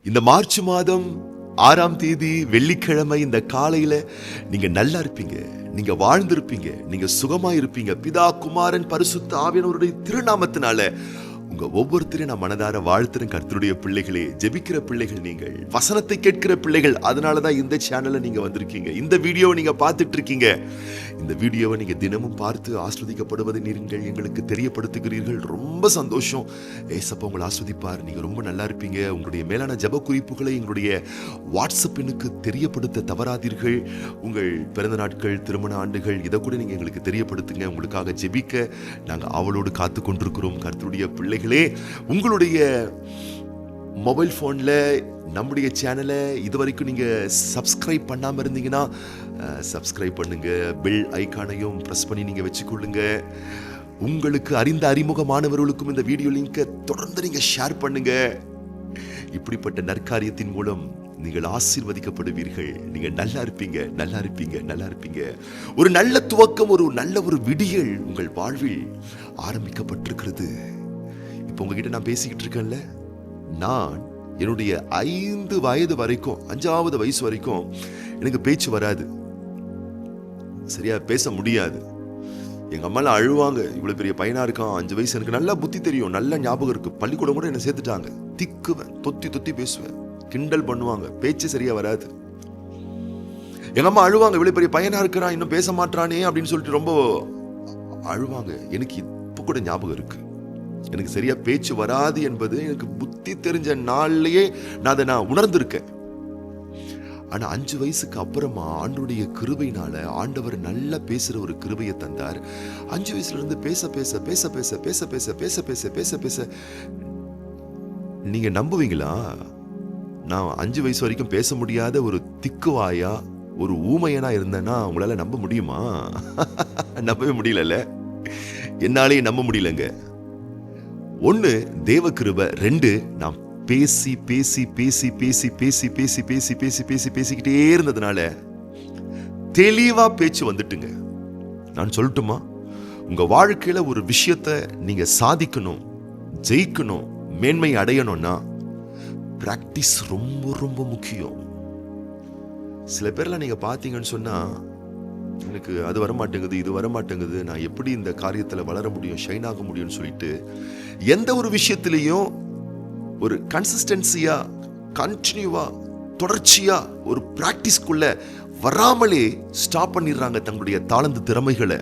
இந்த மார்ச் மாதம் 6ஆம் தேதி வெள்ளிக்கிழமை இந்த காலையில நீங்க நல்லா இருப்பீங்க, நீங்க வாழ்ந்திருப்பீங்க, நீங்க சுகமா இருப்பீங்க. பிதா, குமாரன், பரிசுத்த ஆவியானவருடைய திருநாமத்தினால உங்க ஒவ்வொருத்தரையும் நான் மனதார வாழ்த்துறேன். கர்த்தருடைய பிள்ளைகளே, ஜெபிக்கிற பிள்ளைகள், நீங்கள் வசனத்தை கேட்கிற பிள்ளைகள். அதனாலதான் இந்த சேனல்ல நீங்க வந்திருக்கீங்க, இந்த வீடியோவை நீங்க பார்த்துட்டு இருக்கீங்க. இந்த வீடியோவை நீங்க தினமும் பார்த்து ஆஸ்வதிக்கப்படுவதை நீங்கள் எங்களுக்கு தெரியப்படுத்துகிறீர்கள். ரொம்ப சந்தோஷம். ஏசப்பா உங்களை ஆஸ்வதிப்பார். நீங்க ரொம்ப நல்லா இருப்பீங்க. உங்களுடைய மேலான ஜெப குறிப்புகளை எங்களுடைய வாட்ஸ்அப் எண்ணுக்கு தெரியப்படுத்த தவறாதீர்கள். உங்கள் பிறந்த நாட்கள், திருமண ஆண்டுகள், இதை கூட நீங்க எங்களுக்கு தெரியப்படுத்துங்க. உங்களுக்காக ஜெபிக்க நாங்க அவளோடு காத்து கொண்டிருக்கிறோம். கர்த்தருடைய பிள்ளைகளே, உங்களுடைய மொபைல் போன்ல நம்முடைய சேனலை இதுவரைக்கும் நீங்க சப்ஸ்கிரைப் பண்ணாம இருந்தீங்கன்னா சப்ஸ்கிரைப் பண்ணுங்க. பெல் ஐகானையும் பிரஸ் பண்ணி நீங்க வச்சுக்கொள்ளுங்க. உங்களுக்கு அறிந்த அறிமுகமானவர்களுக்கும் இந்த வீடியோ லிங்கை தொடர்ந்து நீங்க ஷேர் பண்ணுங்க. இப்படிப்பட்ட நற்காரியத்தின் மூலம் நீங்கள் ஆசீர்வதிக்கப்படுவீர்கள். நீங்க நல்லா இருப்பீங்க, நல்லா இருப்பீங்க, நல்லா இருப்பீங்க. ஒரு நல்ல துவக்கம், ஒரு நல்ல ஒரு விடியல் உங்கள் வாழ்வில் ஆரம்பிக்கப்பட்டிருக்கிறது. இப்போ உங்ககிட்ட நான் பேசிக்கிட்டு இருக்கேன்ல, நான் என்னுடைய 5 வயது வரைக்கும், 5வது வயசு வரைக்கும் எனக்கு பேச்சு வராது, சரியா பேச முடியாது. எங்க அம்மாலாம் அழுவாங்க, இவ்வளவு பெரிய பையனா இருக்கான், 5 வயசு, எனக்கு நல்லா புத்தி தெரியும், நல்ல ஞாபகம் இருக்கு. பள்ளிக்கூடம் கூட என்ன சேர்த்துட்டாங்க. திக்குவேன், தொத்தி தொத்தி பேசுவேன், கிண்டல் பண்ணுவாங்க, பேச்சு சரியா வராது. எங்க அம்மா அழுவாங்க, இவ்வளவு பெரிய பையனா இருக்கிறான், இன்னும் பேச மாட்டானே அப்படின்னு சொல்லிட்டு ரொம்ப அழுவாங்க. எனக்கு இப்ப கூட ஞாபகம் இருக்கு. எனக்கு சரியா பேச்சு வராது என்பது எனக்கு புத்தி தெரிஞ்ச நாள்லயே நான் அதை உணர்ந்திருக்கேன். ஆனா 5 வயசுக்கு அப்புறமா ஆண்டவருடைய கிருபையினால ஆண்டவர் நல்லா பேசுற ஒரு கிருபையை தந்தார். 5 வயசுல இருந்து பேச பேச பேச பேச பேச பேச பேச பேச பேச பேச நீங்க நம்புவீங்களா? நான் 5 வயசு வரைக்கும் பேச முடியாத ஒரு திக்குவாயா, ஒரு ஊமையனா இருந்தேன்னா உங்களால நம்ப முடியுமா? நம்பவே முடியல. என்னாலேயே நம்ப முடியலங்க. 1 தேவ கிருபை, 2 நான் பேசி பேசி பேசி பேசி பேசி பேசி பேசி பேசி பேசி பேசிக்கிட்டே இருந்ததுனால தெளிவா பேச்சு வந்துட்டுங்க. நான் சொல்லட்டுமா, உங்க வாழ்க்கையில ஒரு விஷயத்தை நீங்க சாதிக்கணும், ஜெயிக்கணும், மேன்மை அடையணும்னா பிராக்டிஸ் ரொம்ப ரொம்ப முக்கியம். சில பேர்லாம் நீங்க பாத்தீங்கன்னு சொன்னா, எனக்கு அது வரமாட்டேங்குது, இது வரமாட்டேங்குது, நான் எப்படி இந்த காரியத்துல வளர முடியும், ஷைன் ஆக முடியும்னு சொல்லிட்டு எந்த ஒரு விஷயத்திலையும் ஒரு கன்சிஸ்டன்சியா, கண்டினியூவா, தொடர்ச்சியா ஒரு பிராக்டிஸ்க்குள்ள வராமலே ஸ்டாப் பண்ணிடுறாங்க தங்களுடைய தாளந்து திறமைகளை.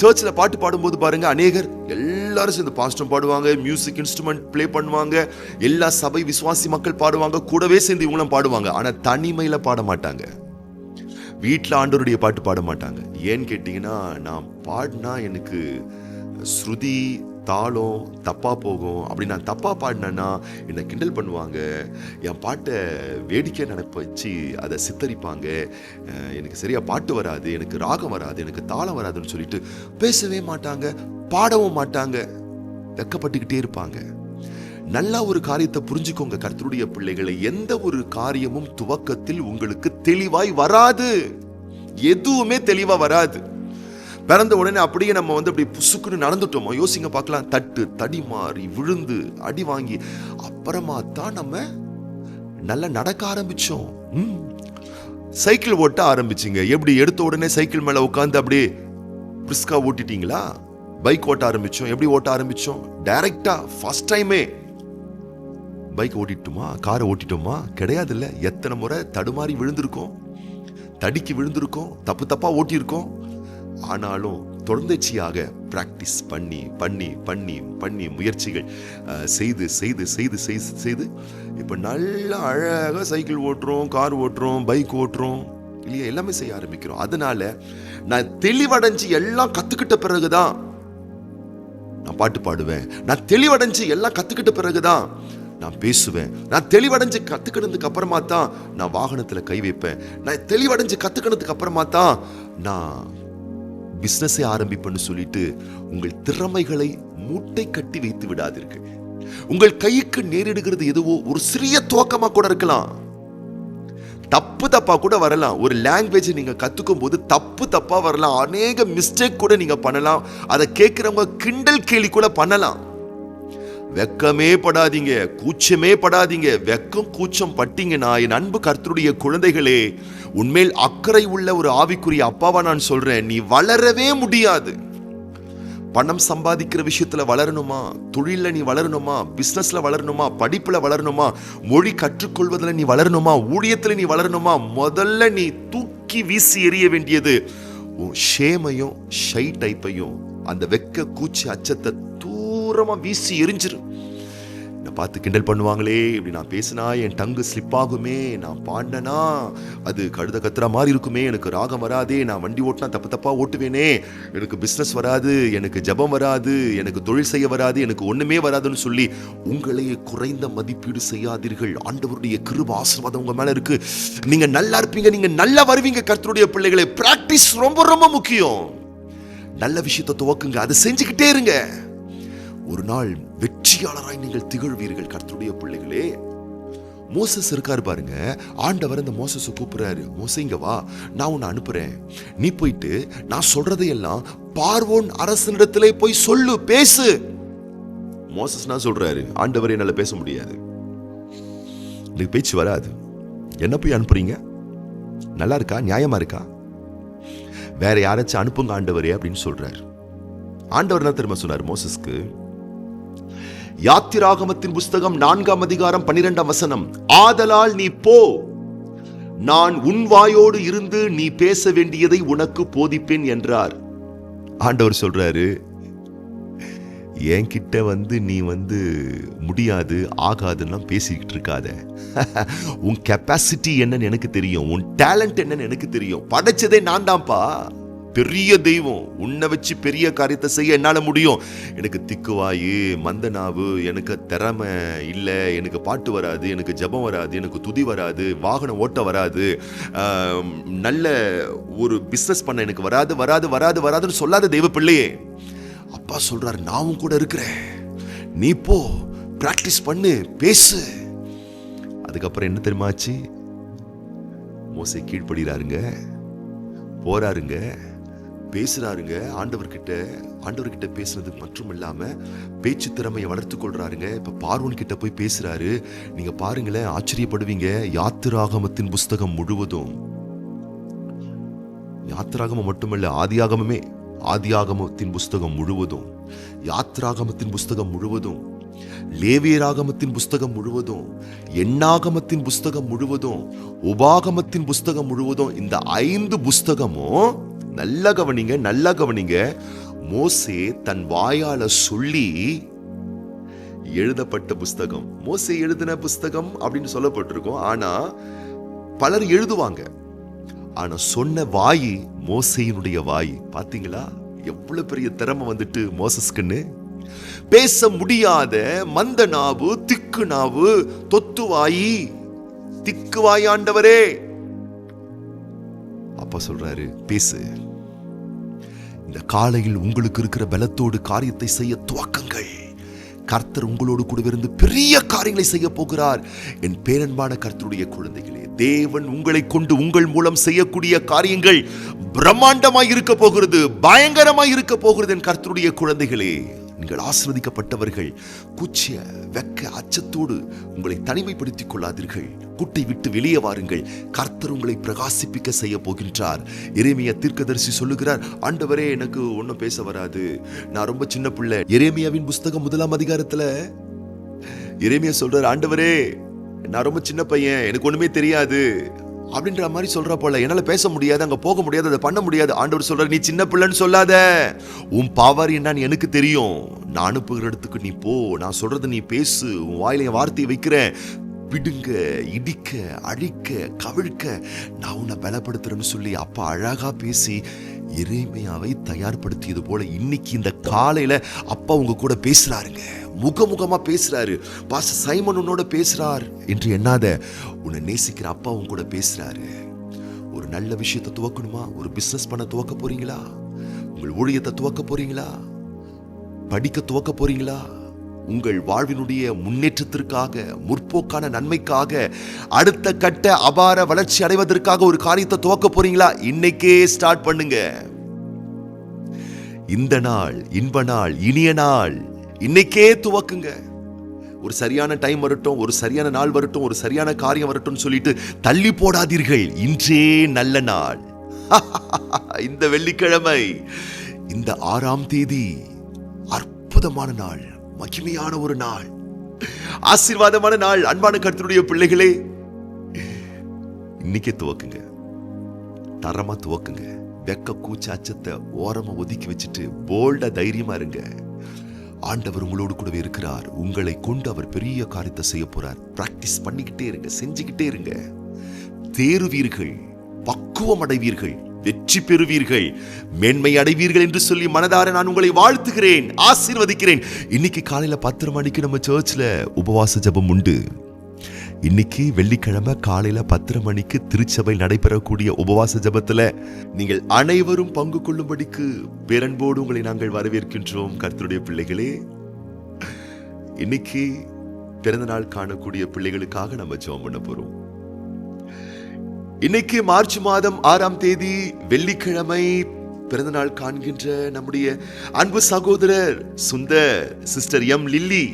சர்ச்சில் பாட்டு பாடும்போது பாருங்க, அநேகர் எல்லாரும் சேர்ந்து பாஸ்டம் பாடுவாங்க, மியூசிக் இன்ஸ்ட்ருமெண்ட் பிளே பண்ணுவாங்க, எல்லா சபை விசுவாசி மக்கள் பாடுவாங்க, கூடவே சேர்ந்து இவங்களும் பாடுவாங்க. ஆனா தனிமையில பாட மாட்டாங்க, வீட்டில் ஆண்டவருடைய பாட்டு பாட மாட்டாங்க. ஏன்னு கேட்டீங்கன்னா, நான் பாடினா எனக்கு ஸ்ருதி தாளம் தப்பா போகும், அப்படி நான் தப்பா பாடினேன்னா என்னை கிண்டல் பண்ணுவாங்க, என் பாட்டை வேடிக்கை நினைப்ப வச்சு அதை சித்தரிப்பாங்க, எனக்கு சரியா பாட்டு வராது, எனக்கு ராகம் வராது, எனக்கு தாளம் வராதுன்னு சொல்லிட்டு பேசவே மாட்டாங்க, பாடவும் மாட்டாங்க, வெக்கப்பட்டுக்கிட்டே இருப்பாங்க. நல்லா ஒரு காரியத்தை புரிஞ்சுக்கோங்க கர்த்தருடைய பிள்ளைகளை, எந்த ஒரு காரியமும் துவக்கத்தில் உங்களுக்கு தெளிவாய் வராது. எதுவுமே தெளிவா வராது. பிறந்த உடனே அப்படியே நம்ம அப்படி புசுக்குன்னு நடந்துட்டோமோ, யோசிங்க பார்க்கலாம். தட்டு தடி மாறி விழுந்து அடி வாங்கி அப்புறமா தான் நம்ம நல்லா நடக்க ஆரம்பிச்சோம். சைக்கிள் ஓட்ட ஆரம்பிச்சிங்க. எப்படி எடுத்த உடனே சைக்கிள் மேல உட்காந்து அப்படியே பிரிஸ்கா ஓட்டிட்டீங்களா? பைக் ஓட்ட ஆரம்பிச்சோம். எப்படி ஓட்ட ஆரம்பிச்சோம்? டைரக்டா ஃபர்ஸ்ட் டைமே பைக் ஓட்டிட்டோமா, காரை ஓட்டிட்டோமா? கிடையாது. இல்ல, எத்தனை முறை தடுமாறி விழுந்திருக்கோம், தடிக்கு விழுந்திருக்கோம், தப்பு தப்பா ஓட்டியிருக்கோம். ஆனாலும் தொடர்ச்சியாக பிராக்டிஸ் பண்ணி பண்ணி பண்ணி பண்ணி முயற்சிகள் செய்து செய்து செய்து செய்து செய்து இப்ப நல்லா அழகா சைக்கிள் ஓட்டுறோம், கார் ஓட்டுறோம், பைக் ஓட்டுறோம் இல்லையா, எல்லாமே செய்ய ஆரம்பிக்கிறோம். அதனால நான் தெளிவடைஞ்சு எல்லாம் கத்துக்கிட்ட பிறகுதான் நான் பாட்டு பாடுவேன். நான் தெளிவடைஞ்சு எல்லாம் கத்துக்கிட்ட பிறகுதான் நான் பேசுவேன். நான் தெளிவடைஞ்சு கத்துக்கினதுக்கு அப்புறமா தான் நான் வாகனத்துல கை வைப்பேன். நான் தெளிவடைஞ்சு கத்துக்கினதுக்கு அப்புறமா தான் நான் பிசினஸை ஆரம்பிப்பேன்னு சொல்லிட்டு உங்கள் திறமைகளை மூட்டை கட்டி வைத்து விடாதீர்கள். உங்கள் கைக்கு நேரிடுகிறது எதுவோ ஒரு சிறிய துவக்கமா கூட இருக்கலாம், தப்பு தப்பா கூட வரலாம். ஒரு லாங்குவேஜ் நீங்க கத்துக்கும் போது தப்பு தப்பா வரலாம், அநேக மிஸ்டேக் கூட நீங்க பண்ணலாம், அதை கேட்கிறவங்க கிண்டல் கேலி கூட பண்ணலாம். வெக்கமே படாதீங்க, கூச்சமே படாதீங்க. வெக்கம் கூச்சம் பட்டீங்கன்னா என் அன்பு கர்த்தருடைய குழந்தைகளே, உன்மேல் அக்கறை உள்ள ஒரு ஆவிக்குரிய அப்பாவா நான் சொல்றேன், நீ வளரவே முடியாது. பணம் சம்பாதிக்கிற விஷயத்துல வளரணுமா, தொழில நீ வளரணுமா, பிசினஸ்ல வளரணுமா, படிப்புல வளரணுமா, மொழி கற்றுக்கொள்வதில் நீ வளரணுமா, ஊழியத்துல நீ வளரணுமா, முதல்ல நீ தூக்கி வீசி எறிய வேண்டியது உன் ஷேமையும் ஷை டைப்பையும், அந்த வெக்க கூச்சி அச்சத்தை தூரமா வீசி எரிஞ்சிரு. என்னை பார்த்து கிண்டல் பண்ணுவாங்களே, இப்படி நான் பேசினா என் டங்கு ஸ்லிப் ஆகுமே, நான் பாடினா அது கழுத கத்துற மாதிரி இருக்குமே, எனக்கு ராகம் வராதே, நான் வண்டி ஓட்டினா தப்பா ஓட்டுவேனே, எனக்கு பிஸ்னஸ் வராது, எனக்கு ஜபம் வராது, எனக்கு தொழில் செய்ய வராது, எனக்கு ஒண்ணுமே வராதுன்னு சொல்லி உங்களையே குறைந்த மதிப்பீடு செய்யாதீர்கள். ஆண்டவருடைய கிருபை ஆசீர்வாதம் உங்க மேல இருக்கு. நீங்க நல்லா இருப்பீங்க, நீங்க நல்லா வருவீங்க. கர்த்தருடைய பிள்ளைகளை, பிராக்டிஸ் ரொம்ப ரொம்ப முக்கியம். நல்ல விஷயத்தை துவக்குங்க, அதை செஞ்சுக்கிட்டே இருங்க. ஒரு நாள் வெற்றியாளராய் நீங்கள் திகழ்வீர்கள். கர்த்தருடைய பிள்ளைகளே, மோசஸ் இருக்காரு பாருங்க. ஆண்டவர் அந்த மோசஸை கூப்பிடுறாரு, மோசே இங்க வா, நான் உன்னை அனுப்புறேன், நீ போயிட்டு நான் சொல்றதையெல்லாம் பார்வோன் அரசனிடத்திலே போய் சொல்லு, பேசு. மோசஸ் நான் சொல்றாரு, ஆண்டவர் என்னால பேச முடியாது, எனக்கு பேச்சு வராது, என்ன போய் அனுப்புறீங்க? நல்லா இருக்கா? நியாயமா இருக்கா? வேற யாராச்சும் அனுப்புங்க ஆண்டவரே அப்படின்னு சொல்றாரு. ஆண்டவர் என்ன தெரியுமா சொன்னார் மோசஸ்க்கு? யாத்திராகமத்தின் புஸ்தகம் 4ஆம் அதிகாரம் 12ஆம் வசனம், ஆதலால் நீ போ, நான் உன் வாயோடு இருந்து நீ பேச வேண்டியதை உனக்கு போதிப்பேன் என்றார். ஆண்டவர் சொல்றாரு, என்கிட்ட நீ முடியாது ஆகாதுன்னா பேசிக்கிட்டு இருக்காத. உன் கெப்பாசிட்டி என்னன்னு எனக்கு தெரியும், உன் டேலண்ட் என்னன்னு எனக்கு தெரியும். படைச்சதே நான் தான்ப்பா, பெரிய தெய்வம். உன்னை வச்சு பெரிய காரியத்தை செய்ய என்னால முடியும். எனக்கு திக்குவாயு, மந்தனாவு, எனக்கு திறமை இல்லை, எனக்கு பாட்டு வராது, எனக்கு ஜபம் வராது, எனக்கு துதி வராது, வாகனம் ஓட்ட வராது, நல்ல ஒரு பிசினஸ் பண்ண எனக்கு வராது வராது வராது வராதுன்னு சொல்லாத தெய்வ பிள்ளையே. அப்பா சொல்றாரு, நான் கூட இருக்கிறேன், நீ போ, பிராக்டிஸ் பண்ணு, பேசு. அதுக்கப்புறம் என்ன தெரியுமாச்சு? மோசே கீழ்ப்படுகிறாருங்க, போறாருங்க, பேசுறாருங்க. ஆண்டவர்கிட்ட பேசுறது மட்டும் இல்லாம பேச்சு திறமையை வளர்த்து கொள்றாருங்க. இப்ப பார்வோன் கிட்ட போய் பேசுறாரு. நீங்க பாருங்களேன், ஆச்சரியப்படுவீங்க. யாத்திராகமத்தின் புஸ்தகம் முழுவதும், யாத்திராகமம் மட்டுமல்ல, ஆதியாகமத்தின் புஸ்தகம் முழுவதும், யாத்திராகமத்தின் புஸ்தகம் முழுவதும், லேவியராகமத்தின் புஸ்தகம் முழுவதும், எண்ணாகமத்தின் புஸ்தகம் முழுவதும், உபாகமத்தின் புஸ்தகம் முழுவதும், இந்த 5 புஸ்தகமும் நல்லா கவனிங்க, மோசே தன் வாயால சொல்லி எழுதப்பட்ட புஸ்தகம். மோசே எழுதின புஸ்தகம் அப்படின்னு சொல்லப்பட்டிருக்கும். ஆனா பலர் எழுதுவாங்க, ஆனா சொன்ன வாய் மோசேயினுடைய வாய். பாத்தீங்களா எவ்வளவு பெரிய திறமை மோசஸ்க்குன்னு? பேச முடியாத மந்த நாவு, திக்கு நாவு, தொத்துவாயி, திக்குவாய் ஆண்டவரே. அப்பா சொல்றாரு, பேசு. இந்த காலையில் உங்களுக்கு இருக்கிற பலத்தோடு காரியத்தை செய்ய துவக்குங்கள். கர்த்தர் உங்களோடு கூட இருந்து பெரிய காரியங்களை செய்ய போகிறார். என் பேரன்பான கர்த்தருடைய குழந்தைகளே, தேவன் உங்களை கொண்டு உங்கள் மூலம் செய்யக்கூடிய காரியங்கள் பிரம்மாண்டமாய் இருக்க போகிறது, பயங்கரமாய் இருக்க போகிறது. என் கர்த்தருடைய குழந்தைகளே, நீங்கள் ஆசீர்வதிக்கப்பட்டவர்கள். கூச்சிய வெக்க அச்சத்தோடு உங்களை தனிமைப்படுத்திக் கொள்ளாதீர்கள். குட்டை விட்டு வெளியே வாருங்கள். கர்த்தர் உங்களை பிரகாசிப்பிக்க செய்ய போகின்றார். எரேமியா தீர்க்கதரிசி சொல்லுகிறார், ஆண்டவரே எனக்கு ஒன்னும் பேச வராது, நான் ரொம்ப சின்ன பிள்ளை. எரேமியாவின் புஸ்தகம் 1ஆம் அதிகாரத்துல எரேமியா சொல்றார், ஆண்டவரே நான் ரொம்ப சின்ன பையன், எனக்கு ஒண்ணுமே தெரியாது அப்படின்ற மாதிரி சொல்ற போல. என்னால பேச முடியாது, அங்க போக முடியாது, அதை பண்ண முடியாது. ஆண்டவர் சொல்றாரு, நீ சின்ன பிள்ளைன்னு சொல்லாத, உன் பவர் என்னன்னு எனக்கு தெரியும். நான் அனுப்புகிற இடத்துக்கு நீ போ, நான் சொல்றது நீ பேசு, உன் வாயில என் வார்த்தையை வைக்கிறேன். பிடுங்க, இடிக்க, அழிக்க, கவிழ்க்க நான் உன்னை பலப்படுத்துறேன்னு சொல்லி அப்பா அழகா பேசி எரேமியாவை தயார்படுத்தியது போல இன்னைக்கு இந்த காலையில அப்பா உங்க கூட பேசுறாருங்க. முகமுகமா பேசுறாரு. பாஸ்டர் சைமன் உன்னோட பேசுறார் என்று எண்ணாத, உன்னை நேசிக்கிற அப்பா உங்க கூட பேசுறாரு. ஒரு நல்ல விஷயத்தை துவக்கணுமா? ஒரு பிசினஸ் பண்ண துவக்க போறீங்களா? உங்கள் ஊழியத்தை துவக்க போறீங்களா? படிக்க துவக்க போறீங்களா? உங்கள் வாழ்வினுடைய முன்னேற்றத்திற்காக, முற்போக்கான நன்மைக்காக, அடுத்த கட்ட அபார வளர்ச்சி அடைவதற்காக ஒரு காரியத்தை துவக்க போறீங்களா? இன்னைக்கே ஸ்டார்ட் பண்ணுங்க. இந்த நாள் இன்ப நாள், இனிய நாள். இன்னைக்கே துவக்குங்க. ஒரு சரியான டைம் வரட்டும், ஒரு சரியான நாள் வரட்டும், ஒரு சரியான காரியம் வரட்டும் சொல்லிட்டு தள்ளி போடாதீர்கள். இன்றே நல்ல நாள். இந்த வெள்ளிக்கிழமை, இந்த 6ஆம் தேதி அற்புதமான நாள், மகிமையான ஒரு நாள், ஆசீர்வாதமான நாள். அன்பான கர்த்தருடைய பிள்ளைகளே, இன்னைக்கே துவக்குங்க, தரமா துவக்குங்க. வெக்க கூச்ச அச்சத்தை ஓரமா ஒதுக்கி வச்சுட்டு போல்டா தைரியமா இருங்க. ஆண்டவர் உங்களோடு கூடவே இருக்கிறார். உங்களை கொண்டு அவர் பெரிய காரியத்தை செய்ய போறார். பிராக்டிஸ் பண்ணிக்கிட்டே இருங்க, செஞ்சுக்கிட்டே இருங்க. தேறுவீர்கள், பக்குவம் அடைவீர்கள், வெற்றி பெறுவீர்கள், மேன்மை அடைவீர்கள் என்று சொல்லி மனதார நான் உங்களை வாழ்த்துகிறேன், ஆசீர்வதிக்கிறேன். இன்னைக்கு காலையில 10 மணிக்கு நம்ம சர்ச்ல உபவாச ஜெபம் உண்டு. இன்னைக்கு வெள்ளிக்கிழமை காலையில 10 மணிக்கு திருச்சபை நடைபெறக்கூடிய உபவாச ஜெபத்துல நீங்கள் அனைவரும் பங்கு கொள்ளும்படிக்கு பேரன்போடு உங்களை நாங்கள் வரவேற்கின்றோம். கர்த்தருடைய பிள்ளைகளே, இன்னைக்கு பிறந்த நாள் காணக்கூடிய பிள்ளைகளுக்காக நம்ம ஜெபம் பண்ண போறோம். இன்னைக்கு மார்ச் மாதம் 6ஆம் தேதி வெள்ளிக்கிழமை பிறந்த நாள் காண்கின்ற நம்முடைய அன்பு சகோதரர் Sundar, sister M Lilly,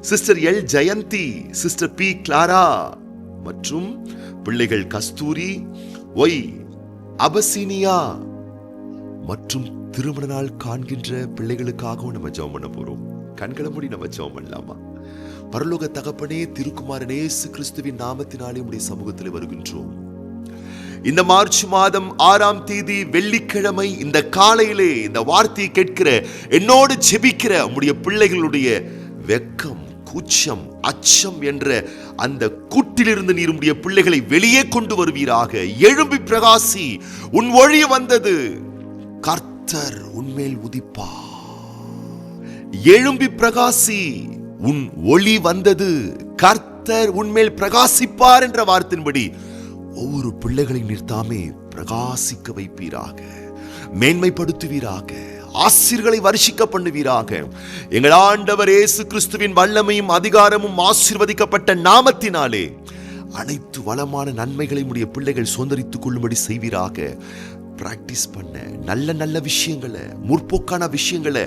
sister L Jayanthi, sister P Clara மற்றும் பிள்ளைகள் கஸ்தூரி, ஒய் அபசீனியா மற்றும் திருமண நாள் காண்கின்ற பிள்ளைகளுக்காகவும் நம்ம ஜெபம் பண்ண போறோம். கண்களை மூடி நம்ம ஜெபம் பண்ணலாமா? பரலோக தகப்பனே, திருக்குமாரன் இயேசு கிறிஸ்துவின் நாமத்தினாலே உம்முடைய சமூகத்தில் வருகின்றோம். இந்த மார்ச் மாதம் 6ஆம் தேதி வெள்ளிக்கிழமை இந்த காலையிலே இந்த வார்த்தையை கேட்கிற என்னோடு ஜெபிக்கிற உம்முடைய பிள்ளைகளுடைய வெக்கம், கூச்சம், அச்சம் என்ற அந்த கூட்டிலிருந்து நீர் உம்முடைய பிள்ளைகளை வெளியே கொண்டு வருவீராக. எழும்பி பிரகாசி, உன் ஒளி வந்தது, கர்த்தர் உன்மேல் உதிப்பா. எழும்பி பிரகாசி, உன் ஒளி வந்தது, கர்த்தர் உன்மேல் பிரகாசிப்பார் என்ற வார்த்தையின்படி ஒவ்வொரு பிள்ளைகளை நிறுத்தாமே பிரகாசிக்க வைப்பீராக, மேன்மைப்படுத்துவீராக, ஆசீர்களை வருஷிக்க பண்ணுவீராக. எங்கள் ஆண்டவர் இயேசு கிறிஸ்துவின் வல்லமையும் அதிகாரமும் ஆசீர்வதிக்கப்பட்ட நாமத்தினாலே அனைத்து வளமான நன்மைகளை உடைய பிள்ளைகள் சுதந்திரித்துக் கொள்ளும்படி செய்வீராக. பிராக்டிஸ் பண்ண நல்ல நல்ல விஷயங்களை, முற்போக்கான விஷயங்களை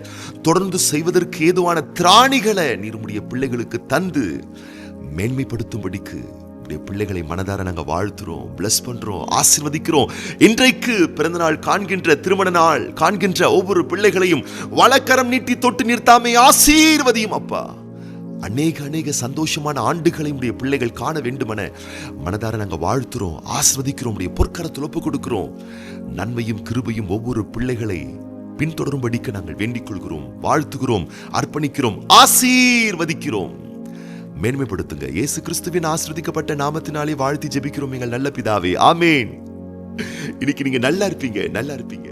தொடர்ந்து செய்வதற்கு ஏதுவான திராணிகளை நீர் உடைய பிள்ளைகளுக்கு தந்து மேன்மைப்படுத்தும்படிக்கு பிள்ளைகளை மனதார நாங்க வாழ்த்துறோம், பிளஸ் பண்றோம், ஆசீர்வதிக்கிறோம். இன்றைக்கு பிறந்த நாள் காண்கின்ற, திருமண நாள் காண்கின்ற ஒவ்வொரு பிள்ளைகளையும் வலக்கரம் நீட்டி தொட்டு நிறுத்தாமே ஆசீர்வதியும் அப்பா. அநேக சந்தோஷமான ஆண்டுகளை உடைய பிள்ளைகள் காண வேண்டுமென மனதார நாங்க வாழ்த்துறோம், ஆசீர்வதிக்கிறோம். உடைய பொற்கரத்தில் ஒப்பு கொடுக்கிறோம். நன்மையும் கிருபையும் ஒவ்வொரு பிள்ளைகளை பின்தொடரும்படிக்கு நாங்கள் வேண்டிக் கொள்கிறோம், வாழ்த்துகிறோம், அர்ப்பணிக்கிறோம், ஆசீர்வதிக்கிறோம். மேன்மைப்படுத்துங்க. இயேசு கிறிஸ்துவின் ஆசீர்வதிக்கப்பட்ட நாமத்தினாலே வாழ்த்தி ஜெபிக்கிறோம் எங்கள் நல்ல பிதாவே, ஆமேன். இன்னைக்கு நீங்க நல்லா இருப்பீங்க, நல்லா இருப்பீங்க.